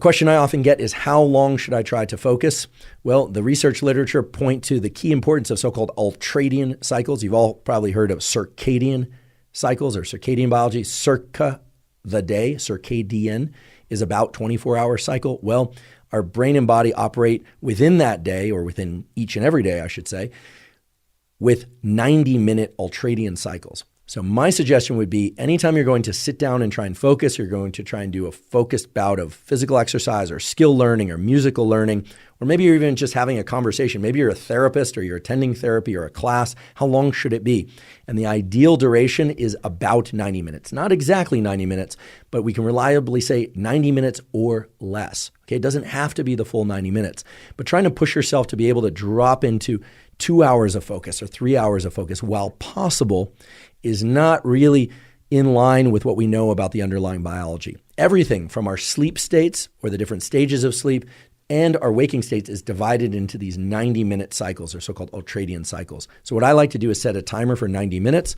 question I often get is, how long should I try to focus? Well, the research literature point to the key importance of so-called ultradian cycles. You've all probably heard of circadian cycles or circadian biology. Circa, the day, circadian, is about 24-hour cycle. Well, our brain and body operate within that day, or within each and every day, I should say, with 90-minute ultradian cycles. So my suggestion would be, anytime you're going to sit down and try and focus, you're going to try and do a focused bout of physical exercise or skill learning or musical learning, or maybe you're even just having a conversation. Maybe you're a therapist or you're attending therapy or a class. How long should it be? And the ideal duration is about 90 minutes. Not exactly 90 minutes, but we can reliably say 90 minutes or less. Okay, it doesn't have to be the full 90 minutes, but trying to push yourself to be able to drop into 2 hours of focus or 3 hours of focus while possible is not really in line with what we know about the underlying biology. Everything from our sleep states, or the different stages of sleep, and our waking states is divided into these 90-minute cycles, or so-called ultradian cycles. So what I like to do is set a timer for 90 minutes.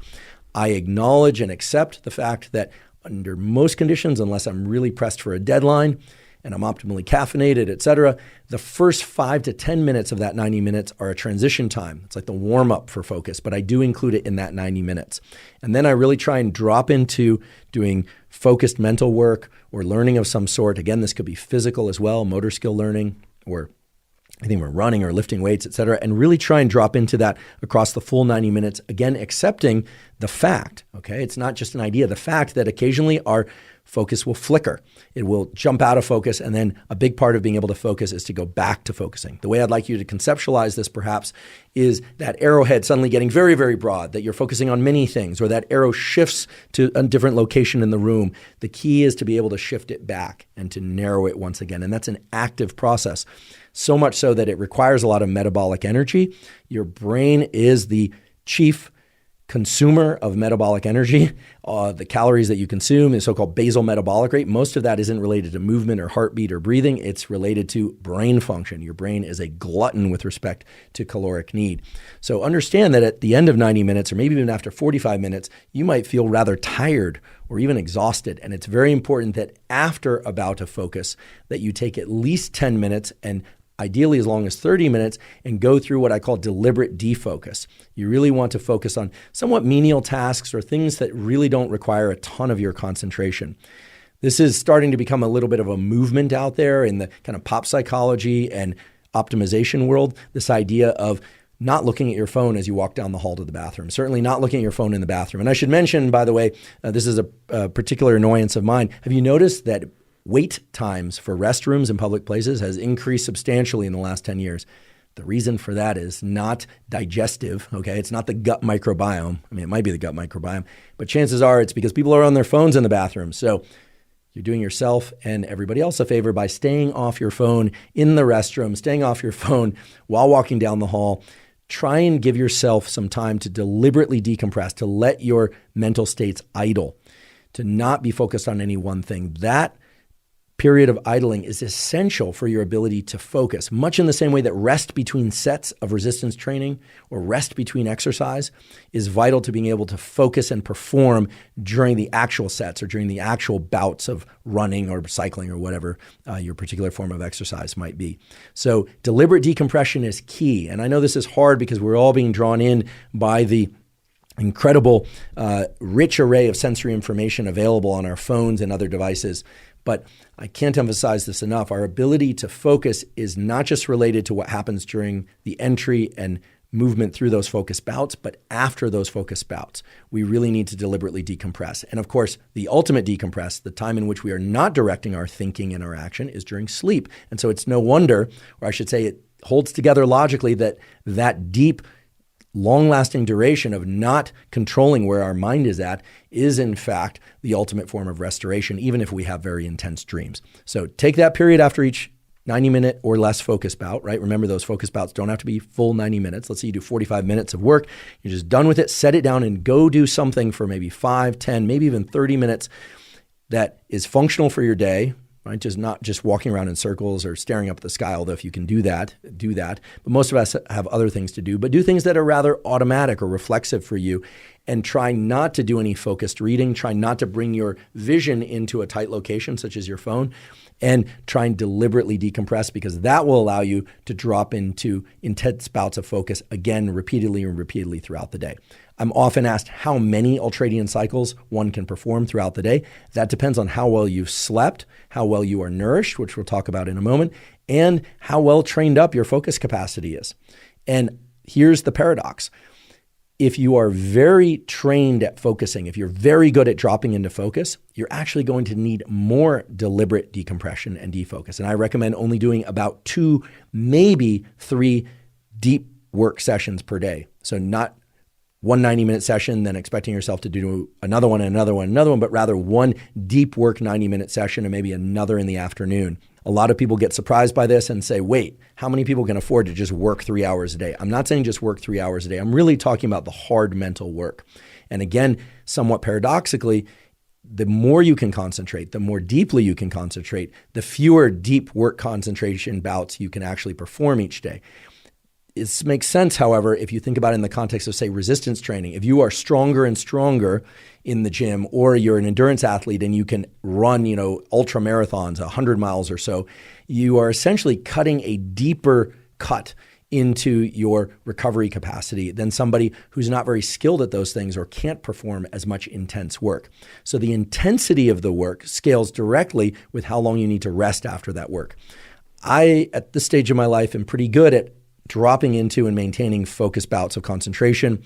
I acknowledge and accept the fact that under most conditions, unless I'm really pressed for a deadline and I'm optimally caffeinated, et cetera, the first 5 to 10 minutes of that 90 minutes are a transition time. It's like the warm-up for focus, but I do include it in that 90 minutes. And then I really try and drop into doing focused mental work or learning of some sort. Again, this could be physical as well, motor skill learning, or I think we're running or lifting weights, et cetera, and really try and drop into that across the full 90 minutes. Again, accepting the fact, okay? It's not just an idea, the fact that occasionally our focus will flicker. It will jump out of focus, and then a big part of being able to focus is to go back to focusing. The way I'd like you to conceptualize this perhaps is that arrowhead suddenly getting very, very broad, that you're focusing on many things, or that arrow shifts to a different location in the room. The key is to be able to shift it back and to narrow it once again, and that's an active process. So much so that it requires a lot of metabolic energy. Your brain is the chief consumer of metabolic energy. The calories that you consume is so-called basal metabolic rate. Most of that isn't related to movement or heartbeat or breathing. It's related to brain function. Your brain is a glutton with respect to caloric need. So understand that at the end of 90 minutes, or maybe even after 45 minutes, you might feel rather tired or even exhausted. And it's very important that after a bout of focus, that you take at least 10 minutes, and ideally as long as 30 minutes, and go through what I call deliberate defocus. You really want to focus on somewhat menial tasks or things that really don't require a ton of your concentration. This is starting to become a little bit of a movement out there in the kind of pop psychology and optimization world, this idea of not looking at your phone as you walk down the hall to the bathroom, certainly not looking at your phone in the bathroom. And I should mention, by the way, this is a particular annoyance of mine. Have you noticed that wait times for restrooms in public places has increased substantially in the last 10 years? The reason for that is not digestive, okay? It's not the gut microbiome. I mean, it might be the gut microbiome, but chances are it's because people are on their phones in the bathroom. So you're doing yourself and everybody else a favor by staying off your phone in the restroom, staying off your phone while walking down the hall. Try and give yourself some time to deliberately decompress, to let your mental states idle, to not be focused on any one thing. That period of idling is essential for your ability to focus, much in the same way that rest between sets of resistance training or rest between exercise is vital to being able to focus and perform during the actual sets or during the actual bouts of running or cycling or whatever your particular form of exercise might be. So deliberate decompression is key. And I know this is hard because we're all being drawn in by the incredible, rich array of sensory information available on our phones and other devices. But I can't emphasize this enough. Our ability to focus is not just related to what happens during the entry and movement through those focus bouts, but after those focus bouts, we really need to deliberately decompress. And of course, the ultimate decompress, the time in which we are not directing our thinking and our action, is during sleep. And so it's no wonder, or I should say it holds together logically, that deep, long-lasting duration of not controlling where our mind is at is in fact the ultimate form of restoration, even if we have very intense dreams. So take that period after each 90-minute or less focus bout, right? Remember, those focus bouts don't have to be full 90 minutes. Let's say you do 45 minutes of work. You're just done with it. Set it down and go do something for maybe 5, 10, maybe even 30 minutes that is functional for your day, right? Just not just walking around in circles or staring up at the sky, although if you can do that, do that. But most of us have other things to do, but do things that are rather automatic or reflexive for you, and try not to do any focused reading. Try not to bring your vision into a tight location, such as your phone, and try and deliberately decompress, because that will allow you to drop into intense bouts of focus again, repeatedly and repeatedly throughout the day. I'm often asked how many ultradian cycles one can perform throughout the day. That depends on how well you've slept, how well you are nourished, which we'll talk about in a moment, and how well trained up your focus capacity is. And here's the paradox. If you are very trained at focusing, if you're very good at dropping into focus, you're actually going to need more deliberate decompression and defocus. And I recommend only doing about 2, maybe 3 deep work sessions per day. So not one 90-minute session, then expecting yourself to do another one, but rather one deep work 90-minute session and maybe another in the afternoon. A lot of people get surprised by this and say, wait, how many people can afford to just work 3 hours a day? I'm not saying just work 3 hours a day. I'm really talking about the hard mental work. And again, somewhat paradoxically, the more you can concentrate, the more deeply you can concentrate, the fewer deep work concentration bouts you can actually perform each day. It makes sense, however, if you think about it in the context of, say, resistance training. If you are stronger and stronger in the gym, or you're an endurance athlete and you can run, ultra marathons, 100 miles or so, you are essentially cutting a deeper cut into your recovery capacity than somebody who's not very skilled at those things or can't perform as much intense work. So the intensity of the work scales directly with how long you need to rest after that work. I, at this stage of my life, am pretty good at dropping into and maintaining focused bouts of concentration,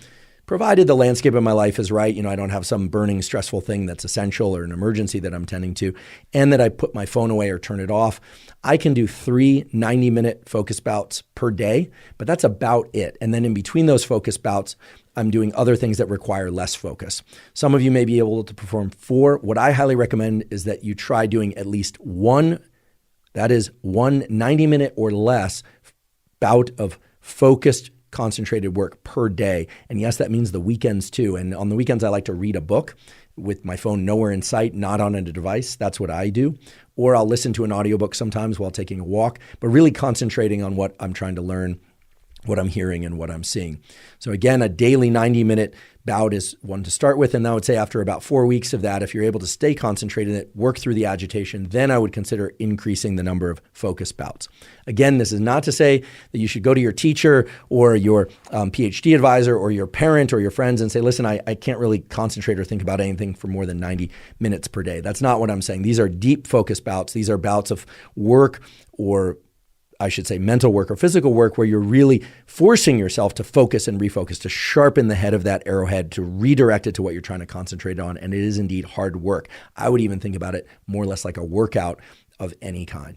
provided the landscape of my life is right. I don't have some burning, stressful thing that's essential or an emergency that I'm tending to, and that I put my phone away or turn it off. I can do 3 90-minute focus bouts per day, but that's about it. And then in between those focus bouts, I'm doing other things that require less focus. Some of you may be able to perform 4. What I highly recommend is that you try doing at least one 90-minute or less bout of focused, concentrated work per day. And yes, that means the weekends too. And on the weekends, I like to read a book with my phone nowhere in sight, not on a device. That's what I do. Or I'll listen to an audiobook sometimes while taking a walk, but really concentrating on what I'm trying to learn, what I'm hearing, and what I'm seeing. So again, a daily 90-minute bout is one to start with. And I would say after about 4 weeks of that, if you're able to stay concentrated, work through the agitation, then I would consider increasing the number of focus bouts. Again, this is not to say that you should go to your teacher or your PhD advisor or your parent or your friends and say, listen, I can't really concentrate or think about anything for more than 90 minutes per day. That's not what I'm saying. These are deep focus bouts. These are bouts of work, or I should say mental work or physical work, where you're really forcing yourself to focus and refocus, to sharpen the head of that arrowhead, to redirect it to what you're trying to concentrate on. And it is indeed hard work. I would even think about it more or less like a workout of any kind.